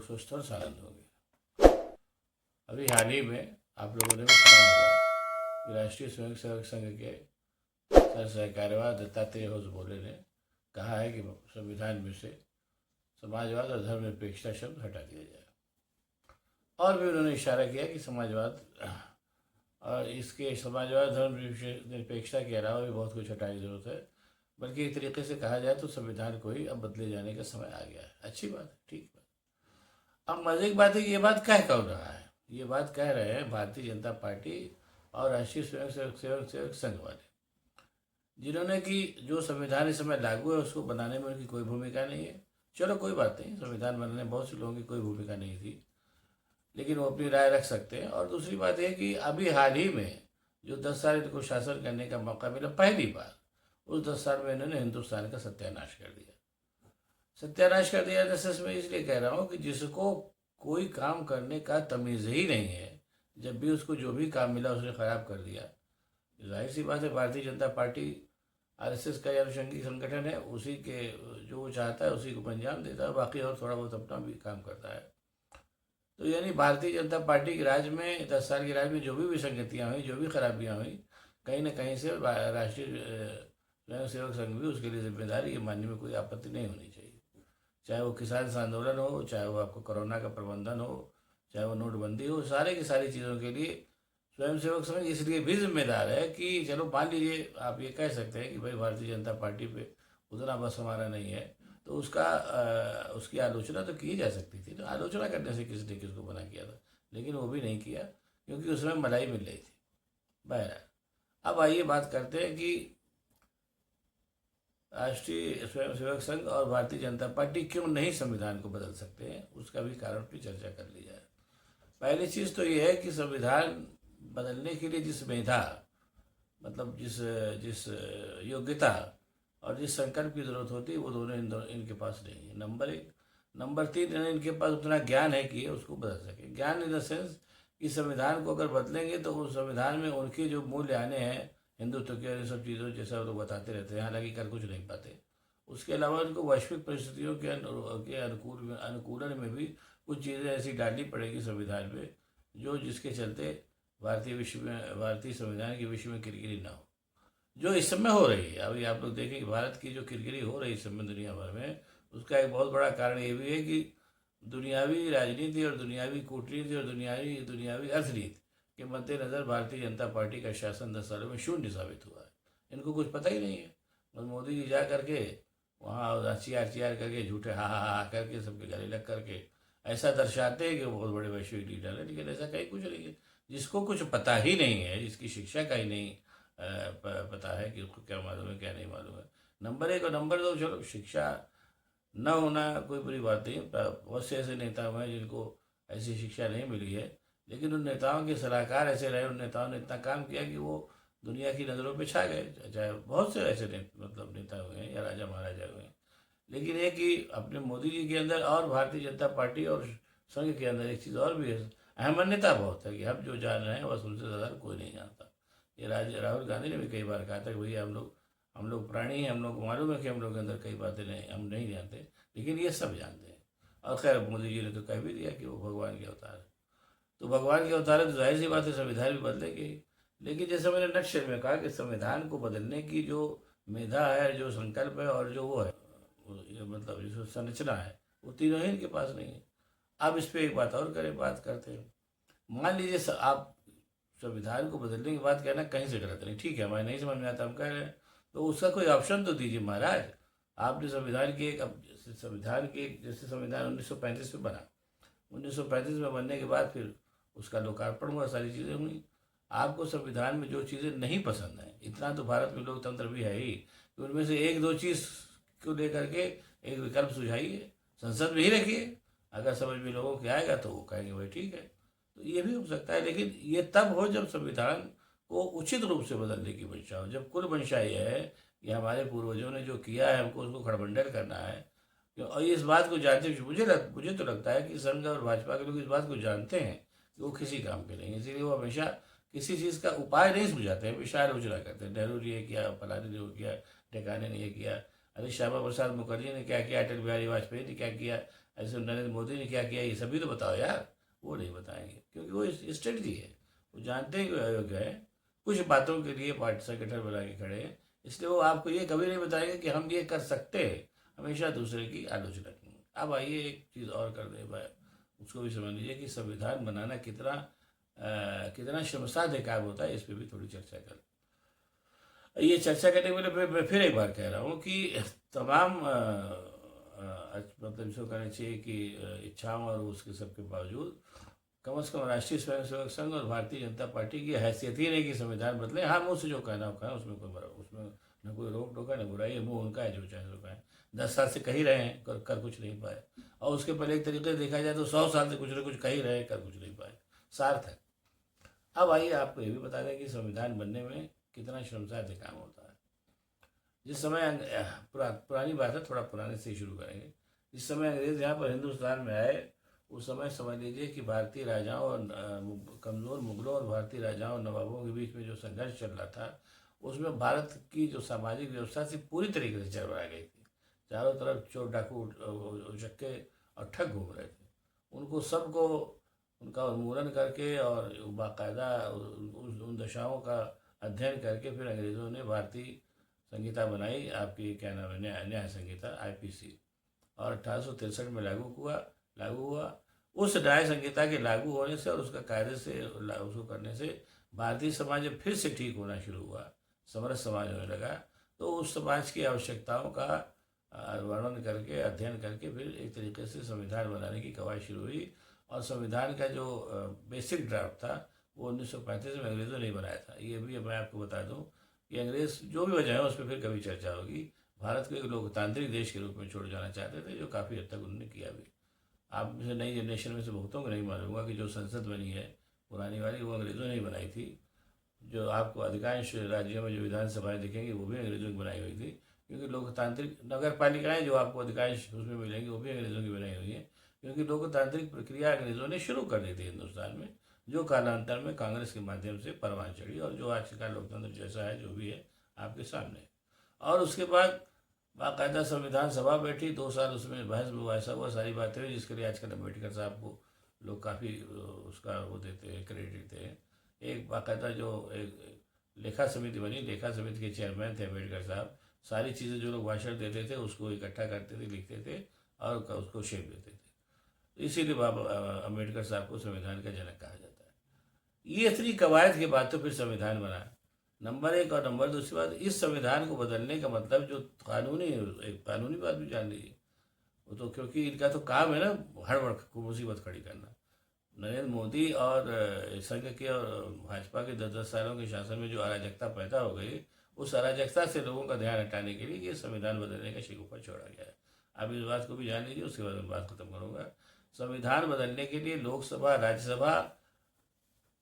स्वस्थ और सानंद होंगे। अभी हाल ही में आप लोगों ने भी सुना होगा कि राष्ट्रीय स्वयंसेवक संघ के सर सहकार्यवाह दत्तात्रेय होसबोले ने कहा है कि संविधान में से समाजवाद और धर्मनिरपेक्षता शब्द हटा दिया जाए। और भी उन्होंने इशारा किया कि समाजवाद और इसके समाजवाद धर्मनिरपेक्षता के अलावा भी बहुत कुछ हटाने की जरूरत है, बल्कि एक तरीके से कहा जाए तो संविधान को ही अब बदले जाने का समय आ गया है। अच्छी बात है, ठीक बात। अब मजे की बात है कि ये बात कह कौन रहा है? ये बात कह रहे हैं भारतीय जनता पार्टी और राष्ट्रीय स्वयंसेवक संघ वाले, जिन्होंने कि जो संविधान इस समय लागू है उसको बनाने में उनकी कोई भूमिका नहीं है। चलो कोई बात नहीं, संविधान बनाने में बहुत से लोगों की कोई भूमिका नहीं थी, लेकिन वो अपनी राय रख सकते हैं। और दूसरी बात यह कि अभी हाल ही में जो 10 साल इनको शासन करने का मौका मिला पहली बार, उस 10 साल में इन्होंने हिंदुस्तान का सत्यानाश कर दिया। सत्यानाश कर दिया दस में इसलिए कह रहा हूँ कि जिसको कोई काम करने का तमीज़ ही नहीं है, जब भी उसको जो भी काम मिला उसने खराब कर दिया। जाहिर सी बात है, भारतीय जनता पार्टी आरएसएस का अनुषंगी संगठन है, उसी के जो वो चाहता है उसी को अंजाम देता है, बाकी और थोड़ा बहुत अपना भी काम करता है। तो यानी भारतीय जनता पार्टी के राज में 10 साल के राज में जो भी विसंगतियाँ हुई, जो भी खराबियाँ हुई, कहीं ना कहीं से राष्ट्रीय स्वयंसेवक संघ भी उसके लिए जिम्मेदार है, ये मानने में कोई आपत्ति नहीं होनी चाहिए। चाहे वो किसान आंदोलन हो, चाहे वो आपको कोरोना का प्रबंधन हो, चाहे वो नोटबंदी हो, सारे की सारी चीज़ों के लिए स्वयंसेवक संघ इसलिए भी जिम्मेदार है कि चलो मान लीजिए आप ये कह सकते हैं कि भाई भारतीय जनता पार्टी पे उतना बस हमारा नहीं है, तो उसकी आलोचना तो की जा सकती थी। तो आलोचना करने से किसने किसको मना किया था? लेकिन वो भी नहीं किया, क्योंकि उसमें मलाई मिल रही थी। बहरहाल अब आइए बात करते हैं कि राष्ट्रीय स्वयंसेवक संघ और भारतीय जनता पार्टी क्यों नहीं संविधान को बदल सकते हैं, उसका भी कारण पर चर्चा कर ली जाए। पहली चीज़ तो ये है कि संविधान बदलने के लिए जिस मेधा, मतलब जिस जिस योग्यता और जिस संकल्प की जरूरत होती है, वो दोनों इनके पास नहीं है। नंबर 1। नंबर 3, इनके पास उतना ज्ञान है कि ये उसको बदल सके। ज्ञान इन द सेंस कि संविधान को अगर बदलेंगे तो उस संविधान में उनके जो मूल्य आने हैं हिंदुत्व के और इन सब चीज़ों जैसा वो लोग बताते रहते हैं, हालांकि कर कुछ नहीं पाते। उसके अलावा उनको वैश्विक परिस्थितियों के अनुकूलन में भी कुछ चीज़ें ऐसी डालनी पड़ेगी संविधान में, जो जिसके चलते भारतीय संविधान के विश्व में किरकिरी ना हो, जो इस समय हो रही है। अभी आप लोग देखें कि भारत की जो किरकिरी हो रही है इस समय दुनिया भर में, उसका एक बहुत बड़ा कारण ये भी है कि दुनियावी राजनीति और दुनियावी कूटनीति और दुनियावी अर्थनीति के मद्देनज़र भारतीय जनता पार्टी का शासन 10 सालों में शून्य साबित हुआ है। इनको कुछ पता ही नहीं है। बस मोदी जी जा करके वहाँ चियार करके झूठे हा करके सबके गले लग करके ऐसा दर्शाते हैं कि वो बहुत बड़े वैश्विक लीडर है, लेकिन ऐसा कहीं कुछ नहीं है। जिसको कुछ पता ही नहीं है, जिसकी शिक्षा का ही नहीं पता है कि उसको क्या मालूम है क्या नहीं मालूम है। नंबर 1 और नंबर 2, चलो शिक्षा न होना कोई बुरी बात नहीं, बहुत से ऐसे नेता हुए हैं जिनको ऐसी शिक्षा नहीं मिली है, लेकिन उन नेताओं के सलाहकार ऐसे रहे, उन नेताओं ने इतना काम किया कि वो दुनिया की नज़रों पे छा गए। चाहे बहुत से ऐसे मतलब नेता हुए हैं या राजा महाराजा हुए हैं, लेकिन ये कि अपने मोदी जी के अंदर और भारतीय जनता पार्टी और संघ के अंदर एक चीज़ और भी है, अहमन्यता बहुत है कि हम जो जान रहे हैं बस उनसे ज़्यादा कोई नहीं जानता। ये राहुल गांधी ने भी कई बार कहा था कि भैया हम लोग प्राणी हैं, हम लोग को मालूम है कि हम लोग के अंदर कई बातें नहीं हम नहीं जानते, लेकिन ये सब जानते हैं। और खैर मोदी जी ने तो कह भी दिया कि वो भगवान के अवतार है, तो भगवान के अवतार है तो जाहिर सी बात है संविधान भी बदलेंगे। लेकिन जैसे मैंने नक्शे में कहा कि संविधान को बदलने की जो मेधा है, जो संकल्प है और जो वो है, मतलब जो संरचना है, वो तीनों ही इनके पास नहीं है। अब इस पर एक बात और बात करते हैं। मान लीजिए आप संविधान को बदलने की बात कहना कहीं से गलत नहीं, ठीक है, हमें नहीं समझ में आता हम कह रहे हैं, तो उसका कोई ऑप्शन तो दीजिए महाराज। आपने संविधान के जैसे संविधान 1935 में बना, 1935 में बनने के बाद फिर उसका लोकार्पण हुआ, सारी चीज़ें हुई। आपको संविधान में जो चीज़ें नहीं पसंद हैं, इतना तो भारत में लोकतंत्र भी है ही कि उनमें से 1-2 चीज़ को लेकर के एक विकल्प सुझाइए, संसद में ही रखिए। अगर समझ में लोगों के आएगा तो वो कहेंगे भाई ठीक है, तो ये भी हो सकता है। लेकिन ये तब हो जब संविधान को उचित रूप से बदलने की मंशा हो, जब कुल मंशा ये है कि हमारे पूर्वजों ने जो किया है हमको उसको खड़बंडल करना है। और इस बात को जानते हुए मुझे तो लगता है कि संघ और भाजपा के लोग इस बात को जानते हैं कि वो किसी काम के नहीं, इसीलिए वो हमेशा किसी चीज़ का उपाय नहीं सुझाते हैं, हमेशा आलोचना करते हैं। नेहरू ने ये किया, फलाने ने वो किया, टेकाने ने ये किया, अरे श्यामा प्रसाद मुखर्जी ने क्या किया, अटल बिहारी वाजपेयी ने क्या किया, ऐसे नरेंद्र मोदी ने क्या किया ये सभी तो बताओ यार, वो नहीं बताएंगे क्योंकि वो स्ट्रेटजी है। वो जानते हैं कि अयोग्य है, कुछ बातों के लिए पार्टी संगठन बना के खड़े हैं, इसलिए वो आपको ये कभी नहीं बताएंगे कि हम ये कर सकते हैं, हमेशा दूसरे की आलोचना करेंगे। अब आइए एक चीज़ और कर दे भाई, उसको भी समझ लीजिए कि संविधान बनाना कितना श्रमसाध्य काम होता है, इस पर भी थोड़ी चर्चा कर। ये चर्चा करने के लिए मैं फिर एक बार कह रहा हूँ कि तमाम मतलब इसको कहना चाहिए कि इच्छाओं और उसके सबके बावजूद कम से कम राष्ट्रीय स्वयंसेवक संघ और भारतीय जनता पार्टी की हैसियत ही नहीं कि संविधान बदले। हाँ, मुँह से जो कहना हो कहना, उसमें न कोई रोक टोका न बुराई है, मुँह उनका है, जो चाहे सो कहें। 10 साल से कह ही रहे हैं, कर कुछ नहीं पाए, और उसके पहले एक तरीके से देखा जाए तो 100 साल से कुछ न कुछ कह ही रहे हैं, कर कुछ नहीं पाए, सार्थक। अब आइए आपको ये भी बता दें कि संविधान बनने में कितना श्रमसाध्य काम होता है। जिस समय पुरानी बात है, थोड़ा पुराने से ही शुरू करेंगे। जिस समय अंग्रेज यहाँ पर हिंदुस्तान में आए, उस समय समझ लीजिए कि भारतीय राजाओं और कमज़ोर मुगलों और भारतीय राजाओं नवाबों के बीच में जो संघर्ष चल रहा था, उसमें भारत की जो सामाजिक व्यवस्था थी पूरी तरीके से चरमरा गई थी। चारों तरफ चोर डाकू उचक्के और ठग घूम रहे थे। उनको सबको उनका उन्मूलन करके और बाकायदा उन दशाओं का अध्ययन करके फिर अंग्रेज़ों ने भारतीय संहिता बनाई, आपकी क्या नाम है, न्याय संहिता IPC, और 1863 में लागू हुआ। उस न्याय संहिता के लागू होने से और उसका कायदे से उसको करने से भारतीय समाज जब फिर से ठीक होना शुरू हुआ, समरस समाज होने लगा, तो उस समाज की आवश्यकताओं का वर्णन करके, अध्ययन करके फिर एक तरीके से संविधान बनाने की कवायद शुरू हुई। और संविधान का जो बेसिक ड्राफ्ट था वो 1935 में अंग्रेज़ों ने बनाया था। ये भी मैं आपको बता दूं कि अंग्रेज़ जो भी वजह है उस पर फिर कभी चर्चा होगी, भारत को एक लोकतांत्रिक देश के रूप में छोड़ जाना चाहते थे, जो काफ़ी हद तक उन्होंने किया भी। आप में से नई जनरेशन में से बहुतों को नहीं मालूम होगा कि जो संसद बनी है पुरानी वाली, वो अंग्रेज़ों ने ही बनाई थी। जो आपको अधिकांश राज्यों में जो विधानसभाएं दिखेंगी वो भी अंग्रेज़ों की बनाई हुई थी, क्योंकि लोकतांत्रिक नगर पालिकाएँ जो आपको अधिकांश उसमें मिलेंगी वो भी अंग्रेज़ों की बनाई हुई हैं, क्योंकि लोकतांत्रिक प्रक्रिया अंग्रेज़ों ने शुरू कर दी थी हिंदुस्तान में, जो कालांतर में कांग्रेस के माध्यम से परवान चढ़ी, और जो आज का लोकतंत्र जैसा है जो भी है आपके सामने। और उसके बाद बाकायदा संविधान सभा बैठी, 2 साल उसमें बहस मुबासा हुआ, सारी बातें हुई, जिसके लिए आजकल अम्बेडकर साहब को लोग काफ़ी उसका वो देते हैं, क्रेडिट देते हैं। एक बाकायदा जो एक लेखा समिति बनी, लेखा समिति के चेयरमैन थे अम्बेडकर साहब। सारी चीज़ें जो लोग भाषण देते थे उसको इकट्ठा करते थे, लिखते थे और उसको शेप देते थे। तो इसीलिए बाबा अम्बेडकर साहब को संविधान का जनक कहा जाता है। ये इतनी कवायद के बाद तो फिर संविधान बना, नंबर 1। और नंबर 2 बात, इस संविधान को बदलने का मतलब जो एक कानूनी बात भी जान लीजिए, वो तो क्योंकि इनका तो काम है ना हड़बड़ मुसीबत खड़ी करना। नरेंद्र मोदी और संघ के और भाजपा के 10-10 सालों के शासन में जो अराजकता पैदा हो गई, उस अराजकता से लोगों का ध्यान हटाने के लिए ये संविधान बदलने का शिकूफा छोड़ा गया है। आप इस बात को भी जान लीजिए, उसके बाद मैं बात खत्म करूँगा। संविधान बदलने के लिए लोकसभा राज्यसभा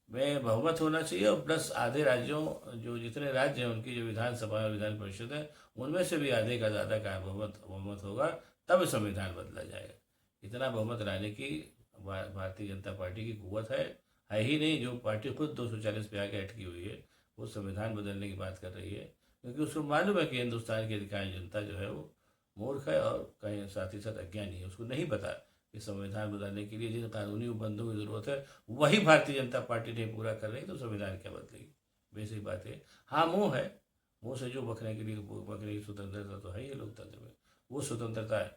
में बहुमत होना चाहिए, और प्लस आधे राज्यों, जो जितने राज्य हैं उनकी जो विधानसभा और विधान परिषद है, उनमें से भी आधे का ज़्यादा का बहुमत होगा, तब संविधान बदला जाएगा। इतना बहुमत लाने की भारतीय जनता पार्टी की कुव्वत है ही नहीं। जो पार्टी खुद 240 पे आके अटकी हुई है, वो संविधान बदलने की बात कर रही है, क्योंकि उसको मालूम है कि हिंदुस्तान की अधिकांश जनता जो है वो मूर्ख है और कहीं साथ ही साथ अज्ञानी है। उसको नहीं पता कि संविधान बदलने के लिए जिन कानूनी उपबंधों की जरूरत है वही भारतीय जनता पार्टी नहीं पूरा कर रही, तो संविधान क्या बदलेगी। बेसिक बात है। हाँ, मुँह है, मुँह से जो बकने के लिए बकने की स्वतंत्रता तो है ही लोकतंत्र में। वो स्वतंत्रता है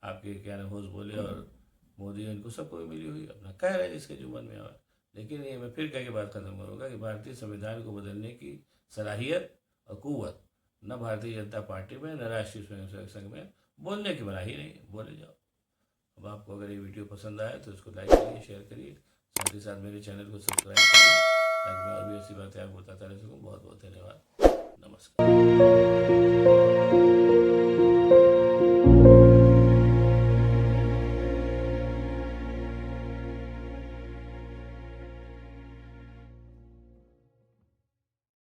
आपके क्या नाम होश बोले और मोदी इनको सबको भी मिली हुई, अपना कह रहे हैं जिसके जो मन में आए। लेकिन ये मैं फिर कह के बात खत्म करूँगा कि भारतीय संविधान को बदलने की सलाहियत और कुव्वत न भारतीय जनता पार्टी में, न राष्ट्रीय स्वयंसेवक संघ में। बोलने की बना ही नहीं, बोले जाओ। अब आपको अगर ये वीडियो पसंद आए तो इसको लाइक करिए, शेयर करिए, साथ ही साथ मेरे चैनल को सब्सक्राइब करिए, ताकि मैं और भी ऐसी बातें आपको बताता रह सकूँ। बहुत बहुत धन्यवाद। नमस्कार।